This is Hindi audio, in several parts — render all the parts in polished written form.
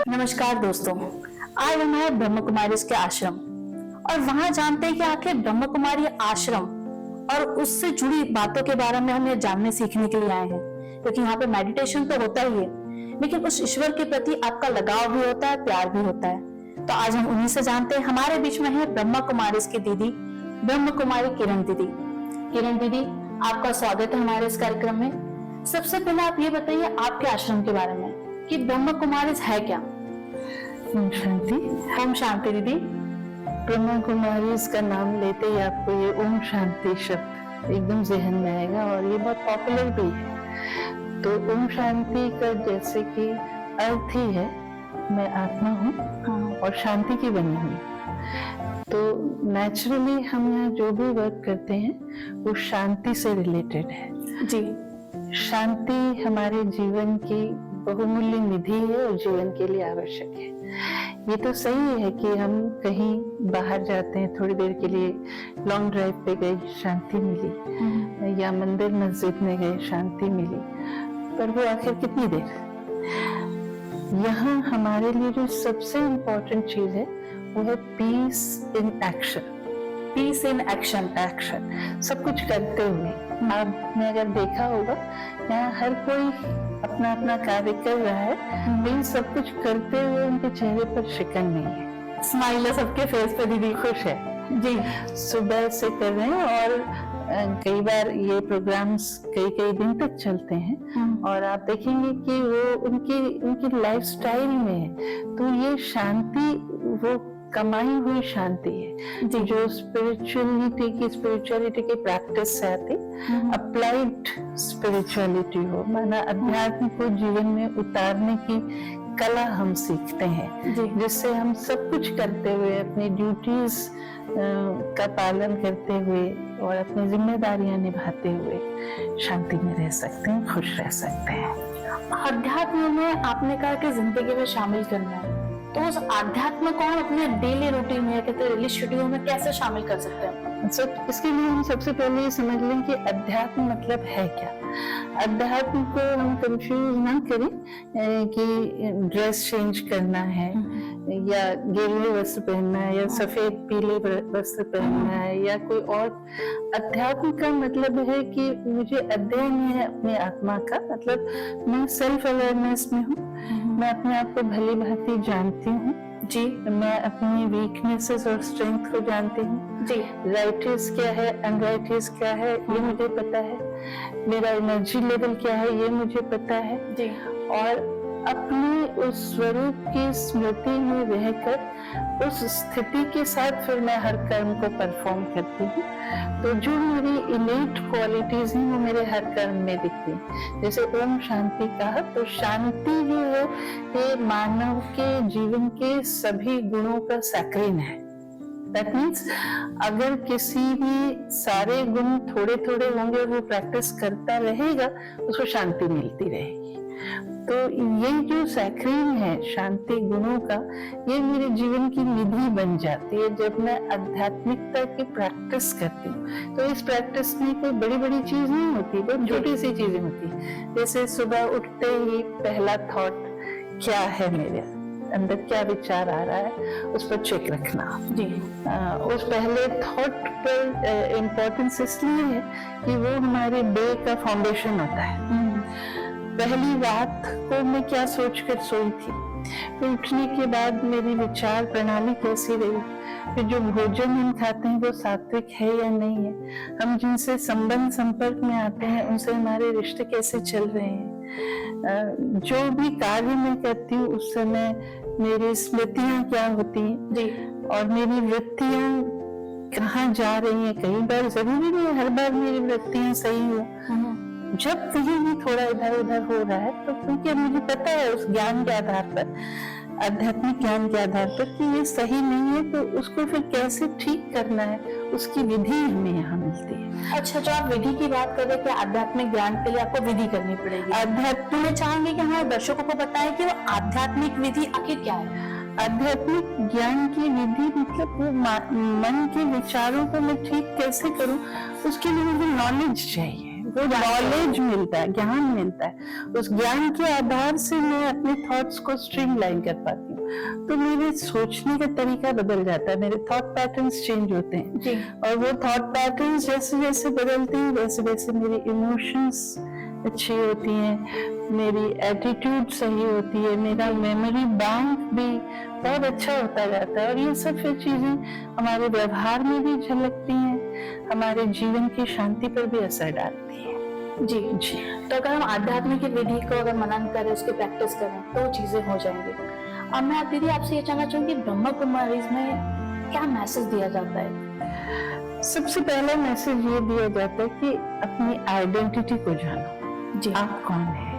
नमस्कार दोस्तों, आज हम हैं ब्रह्म कुमारी के आश्रम और वहां जानते हैं कि आखिर ब्रह्म कुमारी आश्रम और उससे जुड़ी बातों के बारे में हम ये जानने सीखने के लिए आए हैं। क्योंकि यहाँ पे मेडिटेशन तो होता ही है, लेकिन उस ईश्वर के प्रति आपका लगाव भी होता है, प्यार भी होता है। तो आज हम उन्हीं से जानते हैं। हमारे बीच में है ब्रह्म कुमारी की दीदी, ब्रह्म कुमारी किरण दीदी। किरण दीदी, आपका स्वागत है हमारे इस कार्यक्रम में। सबसे पहले आप ये बताइए आपके आश्रम के बारे में कि ब्रह्म कुमारी है क्या। ओम शांति। ओम शांति दीदी। ब्रह्मा कुमारी का नाम लेते ही आपको ये ओम शांति शब्द एकदम जहन में आएगा और ये बहुत पॉपुलर भी है। तो ओम शांति का जैसे कि अर्थ ही है, मैं आत्मा हूँ और शांति की बनी हुई। तो नेचुरली हम यहाँ जो भी वर्क करते हैं वो शांति से रिलेटेड है जी। शांति हमारे जीवन की बहुमूल्य निधि है और जीवन के लिए आवश्यक है। ये तो सही है कि हम कहीं बाहर जाते हैं, थोड़ी देर के लिए लॉन्ग ड्राइव पे गए, शांति मिली, या मंदिर मस्जिद में गए, शांति मिली, पर वो आखिर कितनी देर। यहाँ हमारे लिए जो सबसे इम्पोर्टेंट चीज है वो है peace in action. Peace in action. Action सब कुछ करते हुए। आपने अगर देखा होगा यहाँ हर कोई अपना अपना कार्य कर रहा है, लेकिन सब कुछ करते हुए उनके चेहरे पर शिकन नहीं है, स्माइल है सबके फेस पे। दीदी खुश है जी। सुबह से कर रहे हैं और कई बार ये प्रोग्राम्स कई दिन तक चलते हैं और आप देखेंगे कि वो उनकी लाइफस्टाइल में है। तो ये शांति वो कमाई हुई शांति है जो स्पिरिचुअलिटी की प्रैक्टिस से आती, अप्लाइड स्पिरिचुअलिटी हो, माना अध्यात्म को जीवन में उतारने की कला हम सीखते हैं, जिससे हम सब कुछ करते हुए अपनी ड्यूटीज का पालन करते हुए और अपनी जिम्मेदारियां निभाते हुए शांति में रह सकते हैं, खुश रह सकते हैं। अध्यात्म में आपने कहा कि जिंदगी में शामिल करना है, तो उस आध्यात्म को हम अपने डेली रूटीन में, कहते हैं डेली शेड्यूल में कैसे शामिल कर सकते हैं? इसके लिए हम सबसे पहले ये समझ लें कि अध्यात्म मतलब है क्या। अध्यात्म को हम कंफ्यूज ना करें कि ड्रेस चेंज करना है या गेरुए वस्त्र पहनना है या सफेद पीले वस्त्र पहनना है या कोई और। अध्यात्म का मतलब है कि मुझे अध्ययन है अपनी आत्मा का, मतलब मैं सेल्फ अवेयरनेस में हूँ, मैं अपने आप को भली भांति जानती हूँ जी, मैं अपनी वीकनेसेस और स्ट्रेंथ को जानती हूँ जी, राइटिस क्या है, अनराइटिस क्या है ये मुझे पता है, मेरा एनर्जी लेवल क्या है ये मुझे पता है जी, और अपने उस स्वरूप की स्मृति में रहकर उस स्थिति के साथ फिर मैं हर कर्म को परफॉर्म करती हूँ। तो जो मेरी इनेट क्वालिटीज हैं वो मेरे हर कर्म में दिखती हैं। जैसे ओम शांति कहा, तो शांति जो है ये मानव के जीवन के सभी गुणों का सैक्रिन है। दैट मीन्स अगर किसी भी सारे गुण थोड़े थोड़े होंगे, वो प्रैक्टिस करता रहेगा, उसको शांति मिलती रहेगी। तो ये जो सैक्रिन है शांति गुणों का, ये मेरे जीवन की निधि बन जाती है जब मैं आध्यात्मिकता की प्रैक्टिस करती हूँ। तो इस प्रैक्टिस में कोई बड़ी बड़ी चीज नहीं होती, बहुत छोटी सी चीजें होती है। जैसे सुबह उठते ही पहला थॉट क्या है, मेरे अंदर क्या विचार आ रहा है, उस पर चेक रखना जी। उस पहले थॉट पर इम्पोर्टेंस इसलिए है कि वो हमारे डे का फाउंडेशन होता है। पहली रात को मैं क्या सोचकर सोई थी, फिर उठने के बाद मेरी विचार प्रणाली कैसी रही, फिर जो भोजन हम खाते हैं वो सात्विक है या नहीं है, हम जिनसे संपर्क में आते हैं उनसे हमारे रिश्ते कैसे चल रहे हैं, जो भी कार्य मैं करती हूँ उस समय मेरी स्मृतियां क्या होती हैं जी, और मेरी वृत्तियां कहाँ जा रही हैं। कई बार जरूरी नहीं है हर बार मेरी वृत्तियां सही हो, जब कहीं भी थोड़ा इधर उधर हो रहा है तो क्योंकि मुझे पता है उस ज्ञान के आधार पर, आध्यात्मिक ज्ञान के आधार पर कि ये सही नहीं है, तो उसको फिर कैसे ठीक करना है उसकी विधि हमें यहाँ मिलती है। अच्छा, जो आप विधि की बात कर रहे हैं कि आध्यात्मिक ज्ञान के लिए आपको विधि करनी पड़ेगी, आध्यात्म मैं चाहूंगी कि हमारे दर्शकों को बताएं कि वो आध्यात्मिक विधि आखिर क्या है। आध्यात्मिक ज्ञान की विधि मतलब वो मन के विचारों को मैं ठीक कैसे करूं, उसके लिए मुझे नॉलेज चाहिए, वो नॉलेज मिलता है, ज्ञान मिलता है। उस ज्ञान के आधार से मैं अपने थॉट्स को स्ट्रीमलाइन कर पाती हूँ, तो मेरे सोचने का तरीका बदल जाता है, मेरे थॉट पैटर्न्स चेंज होते हैं जी। और वो थॉट पैटर्न्स जैसे जैसे बदलते हैं वैसे वैसे मेरी इमोशंस अच्छी होती हैं, मेरी एटीट्यूड सही होती है, मेरा मेमोरी बैंक भी बहुत अच्छा होता जाता है और ये सब फिर चीजें हमारे व्यवहार में भी झलकती हैं, हमारे जीवन की शांति पर भी असर डालती हैं। जी जी। तो अगर हम आध्यात्मिक विधि को अगर मनन करें, उसकी प्रैक्टिस करें तो चीजें हो जाएंगी। अब मैं दीदी आपसे ये जानना चाहूंगी, ब्रह्मा कुमारी में क्या मैसेज दिया जाता है? सबसे पहला मैसेज ये दिया जाता है कि अपनी आइडेंटिटी को जानो। जी। आप कौन है,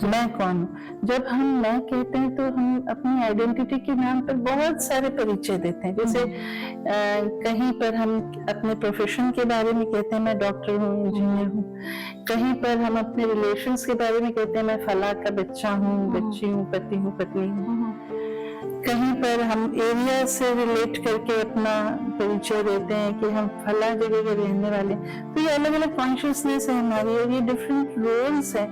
मैं कौन हूँ। जब हम मैं कहते हैं तो हम अपनी आइडेंटिटी के नाम पर बहुत सारे परिचय देते हैं। जैसे कहीं पर हम अपने प्रोफेशन के बारे में कहते हैं मैं डॉक्टर हूँ, इंजीनियर हूँ। कहीं पर हम अपने रिलेशंस के बारे में कहते हैं मैं फला का बच्चा हूँ, बच्ची हूँ, पति हूँ, पत्नी हूँ। कहीं पर हम एरिया से रिलेट करके अपना परिचय देते हैं कि हम फला जगह के रहने वाले। तो ये अलग अलग कॉन्शियसनेस है हमारी और ये डिफरेंट रोल्स हैं।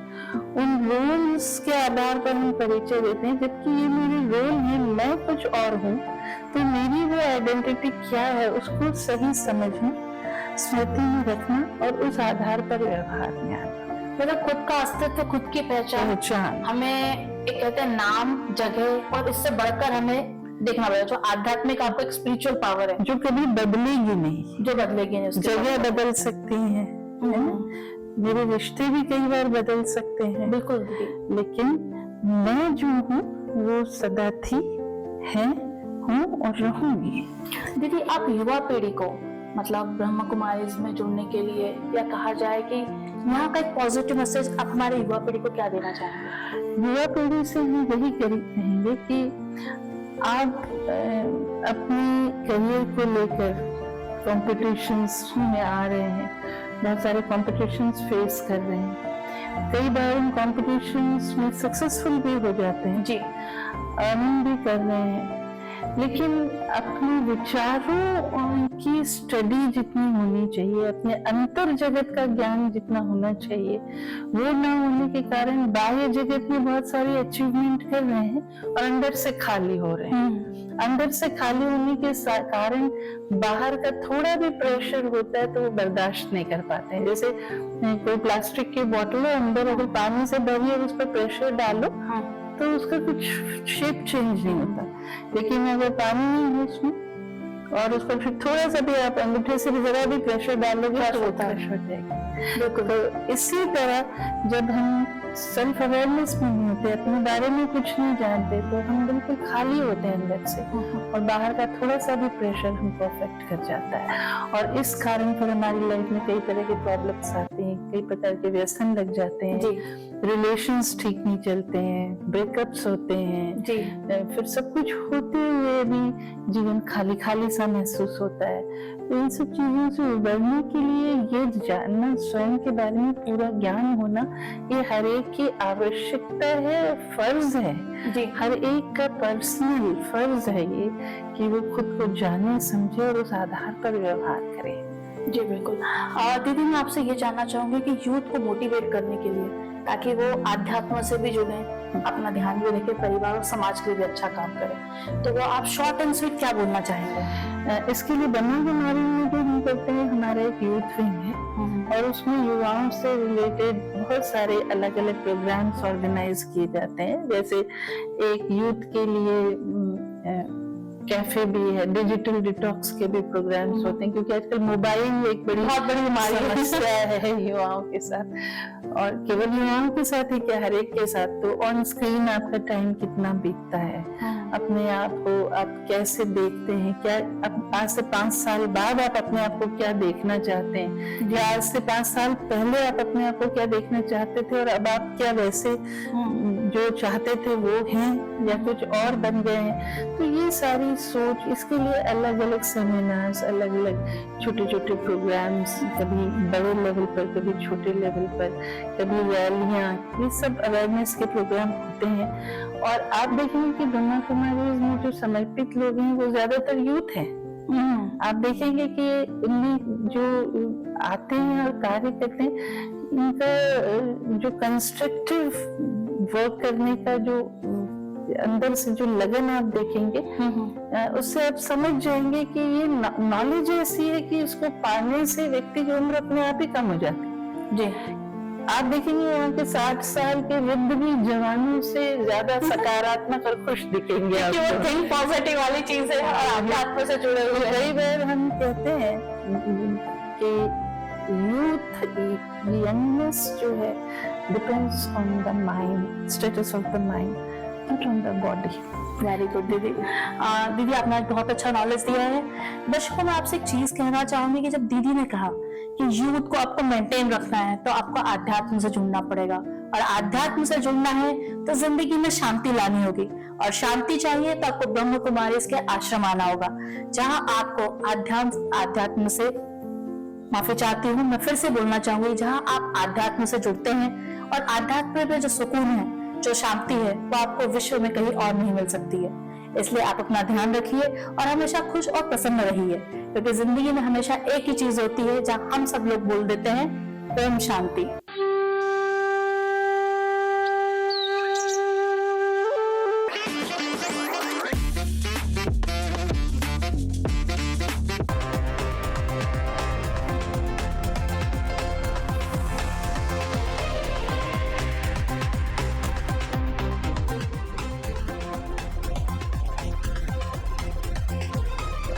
उन रोल्स के आधार पर हम परिचय देते हैं, जबकि ये मेरे रोल है, मैं कुछ और हूँ। तो मेरी वो आइडेंटिटी क्या है उसको सही समझना, स्मृति में रखना और उस आधार पर व्यवहार में आना। मतलब खुद का अस्तित्व, खुद की पहचान हमें एक कहते हैं नाम, जगह और इससे बढ़कर हमें देखना पड़ेगा। जो आध्यात्मिक आपको एक स्पिरिचुअल पावर है जो कभी बदलेगी नहीं, जो बदलेगी नहीं। जगह बदल सकती है ना, मेरे रिश्ते भी कई बार बदल सकते हैं, बिल्कुल, लेकिन मैं जो हूँ वो सदा थी, है, हूँ और रहूंगी। दीदी आप युवा पीढ़ी को मतलब ब्रह्मा कुमारी में जुड़ने के लिए, या कहा जाए कि यहाँ का एक पॉजिटिव मैसेज आप हमारे युवा पीढ़ी को क्या देना चाहेंगे? युवा पीढ़ी से हम यही कहेंगे कि आप अपने करियर को लेकर कॉम्पिटिशन्स में आ रहे हैं, बहुत सारे कॉम्पिटिशन्स फेस कर रहे हैं। कई बार उन कॉम्पिटिशन्स में सक्सेसफुल भी हो जाते हैं, जी, अर्निंग भी कर रहे हैं, लेकिन अपने विचारों की स्टडी जितनी होनी चाहिए, अपने अंतर जगत का ज्ञान जितना होना चाहिए, वो ना होने के कारण बाह्य जगत में बहुत सारी अचीवमेंट कर रहे हैं और अंदर से खाली हो रहे हैं। अंदर से खाली होने के कारण बाहर का थोड़ा भी प्रेशर होता है तो वो बर्दाश्त नहीं कर पाते हैं। जैसे कोई प्लास्टिक की बोतल है, अंदर अगर पानी से भरी और उस पर प्रेशर डालो तो उसका कुछ शेप चेंज नहीं होता, लेकिन अगर पानी नहीं है उसमें और उस पर फिर थोड़ा सा भी आप अंगूठे से भी जरा भी प्रेशर डालोगे तो वो क्रश हो जाएगा। तो इसी तरह जब हम सेल्फ अवेयरनेस में नहीं होते, अपने बारे में कुछ नहीं जानते, तो हम बिल्कुल खाली होते हैं अंदर से और बाहर का थोड़ा सा भी प्रेशर हमको अफेक्ट कर जाता है और इस कारण फिर हमारी लाइफ में कई तरह के प्रॉब्लम्स आती हैं, कई प्रकार के व्यसन लग जाते हैं, रिलेशंस ठीक नहीं चलते हैं, ब्रेकअप्स होते हैं, फिर सब कुछ होते हुए भी जीवन खाली खाली सा महसूस होता है। तो इन सब चीजों से उबरने के लिए ये जानना, स्वयं के बारे में पूरा ज्ञान होना, ये हर एक की आवश्यकता है, फर्ज है जी। हर एक का पर्सनल फर्ज है ये कि वो खुद को जाने, समझे और उस आधार पर व्यवहार करे। जी बिल्कुल। दीदी मैं आपसे ये जानना चाहूंगी कि यूथ को मोटिवेट करने के लिए, ताकि वो आध्यात्म से भी जुड़े, अपना ध्यान भी रखे, परिवार और समाज के लिए भी अच्छा काम करें, तो वो आप शॉर्ट एंड स्वीट क्या बोलना चाहेंगे? इसके लिए ब्रह्मा कुमारी में जो हम करते हैं, हमारा एक यूथ विंग है और उसमें युवाओं से रिलेटेड बहुत सारे अलग अलग प्रोग्राम्स ऑर्गेनाइज किए जाते हैं। जैसे एक यूथ के लिए कैफे भी है, डिजिटल डिटॉक्स के भी प्रोग्राम्स होते हैं, क्योंकि आजकल मोबाइल एक बहुत बड़ी समस्या है युवाओं के साथ, और केवल युवाओं के साथ ही क्या, हर एक के साथ। तो ऑन स्क्रीन आपका टाइम कितना बीतता है, अपने आप को आप कैसे देखते हैं, क्या आज से 5 साल बाद आप अपने आप को क्या देखना चाहते हैं, या आज से 5 साल पहले आप अपने आप को क्या देखना चाहते थे और अब आप क्या वैसे जो चाहते थे वो हैं या कुछ और बन गए हैं। तो ये सारी सोच, इसके लिए अलग अलग सेमिनार्स, अलग अलग छोटे छोटे प्रोग्राम्स, कभी बड़े लेवल पर, कभी छोटे लेवल पर, कभी रैलियां, ये सब अवेयरनेस के प्रोग्राम होते हैं। और आप देखेंगे कि ब्रह्मा कुमारी में जो समर्पित लोग हैं वो ज्यादातर यूथ हैं आप देखेंगे कि इनमें जो आते हैं और कार्य करते हैं, इनका जो कंस्ट्रक्टिव वर्क करने का जो अंदर से जो लगन आप देखेंगे, उससे आप समझ जाएंगे कि ये नॉलेज ऐसी है कि उसको पाने से व्यक्ति की उम्र अपने आप ही कम हो जाती है। जी, आप देखेंगे यहाँ के 60 साल के वृद्ध भी जवानों से ज्यादा सकारात्मक और खुश दिखेंगे आपको। वो थिंक पॉजिटिव वाली चीज है और आपके आत्मा से जुड़े हुए हैं। कई बार हम कहते हैं कि यूथ, यंगनेस जो है depends on the mind, status of the mind, not on the body. Very good दीदी। दीदी आपने बहुत अच्छा नॉलेज दिया है। दर्शकों, मैं आपसे एक चीज कहना चाहूंगी कि जब दीदी ने कहा कि यूथ को आपको मेंटेन रखना है तो आपको आध्यात्म से जुड़ना पड़ेगा, और आध्यात्म से जुड़ना है तो जिंदगी में शांति लानी होगी, और शांति चाहिए तो आपको ब्रह्म कुमारी के आश्रम आना होगा, जहां आपको आध्यात्म से, माफी चाहती हूँ, मैं फिर से बोलना चाहूंगी, जहां आप आध्यात्म से जुड़ते हैं और आध्यात्म में जो सुकून है, जो शांति है, वो आपको विश्व में कहीं और नहीं मिल सकती है। इसलिए आप अपना ध्यान रखिए और हमेशा खुश और प्रसन्न रहिए, क्योंकि जिंदगी में हमेशा एक ही चीज होती है जहाँ हम सब लोग बोल देते हैं, ओम शांति।